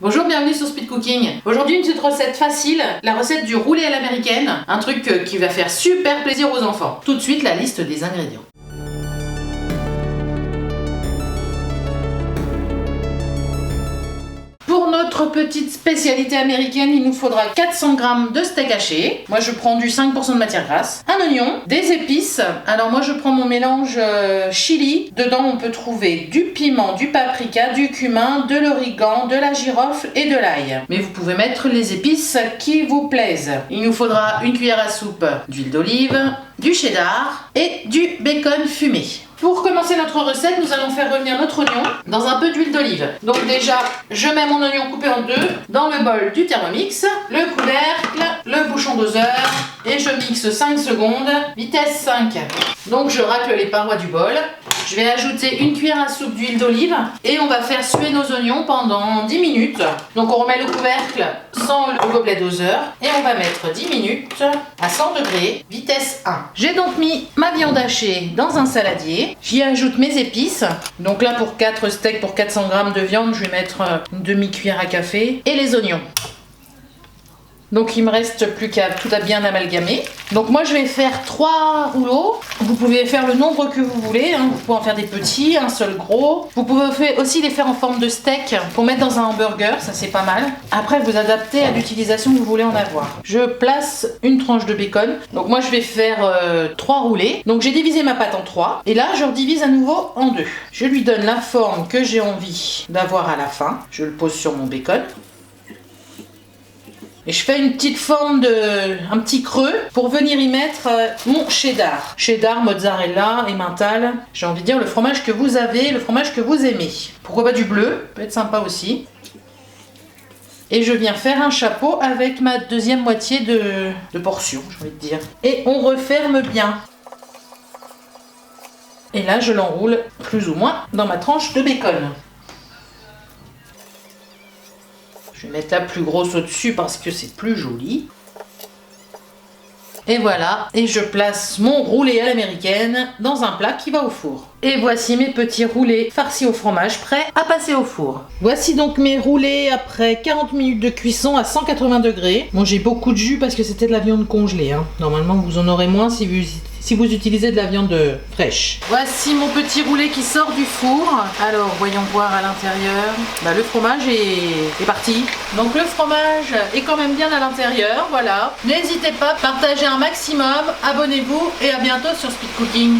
Bonjour, bienvenue sur Speed Cooking. Aujourd'hui une petite recette facile, la recette du roulé à l'américaine, un truc qui va faire super plaisir aux enfants. Tout de suite la liste des ingrédients. Pour notre petite spécialité américaine, il nous faudra 400 g de steak haché. Moi je prends du 5% de matière grasse, un oignon, des épices. Alors moi je prends mon mélange chili. Dedans on peut trouver du piment, du paprika, du cumin, de l'origan, de la girofle et de l'ail. Mais vous pouvez mettre les épices qui vous plaisent. Il nous faudra une cuillère à soupe d'huile d'olive, du cheddar et du bacon fumé. Pour commencer notre recette, nous allons faire revenir notre oignon dans un peu d'huile d'olive. Donc déjà, je mets mon oignon coupé en deux dans le bol du Thermomix, le couvercle, le bouchon doseur et je mixe 5 secondes, vitesse 5. Donc je racle les parois du bol. Je vais ajouter une cuillère à soupe d'huile d'olive et on va faire suer nos oignons pendant 10 minutes. Donc on remet le couvercle sans le gobelet doseur et on va mettre 10 minutes à 100 degrés, vitesse 1. J'ai donc mis ma viande hachée dans un saladier. J'y ajoute mes épices. Donc là pour 4 steaks pour 400 g de viande, je vais mettre une demi-cuillère à café et les oignons. Donc il me reste plus qu'à tout à bien amalgamer. Donc moi je vais faire 3 rouleaux. Vous pouvez faire le nombre que vous voulez, hein. Vous pouvez en faire des petits, un seul gros. Vous pouvez aussi les faire en forme de steak pour mettre dans un hamburger, ça c'est pas mal. Après vous adaptez à l'utilisation que vous voulez en avoir. Je place une tranche de bacon. Donc moi je vais faire 3 roulés. Donc j'ai divisé ma pâte en 3. Et là je redivise à nouveau en 2. Je lui donne la forme que j'ai envie d'avoir à la fin. Je le pose sur mon bacon. Et je fais une petite forme un petit creux pour venir y mettre mon cheddar. Cheddar, mozzarella, emmental. J'ai envie de dire le fromage que vous avez, le fromage que vous aimez. Pourquoi pas du bleu, peut être sympa aussi. Et je viens faire un chapeau avec ma deuxième moitié de portion, j'ai envie de dire. Et on referme bien. Et là je l'enroule plus ou moins dans ma tranche de bacon. Je vais mettre la plus grosse au-dessus parce que c'est plus joli. Et voilà, et je place mon roulé à l'américaine dans un plat qui va au four. Et voici mes petits roulés farcis au fromage prêts à passer au four. Voici donc mes roulés après 40 minutes de cuisson à 180 degrés. Bon, j'ai beaucoup de jus parce que c'était de la viande congelée, hein. Normalement, vous en aurez moins si vous utilisez de la viande fraîche. Voici mon petit roulé qui sort du four. Alors, voyons voir à l'intérieur. Le fromage est parti. Donc le fromage est quand même bien à l'intérieur, voilà. N'hésitez pas, partagez un maximum, abonnez-vous et à bientôt sur Speed Cooking.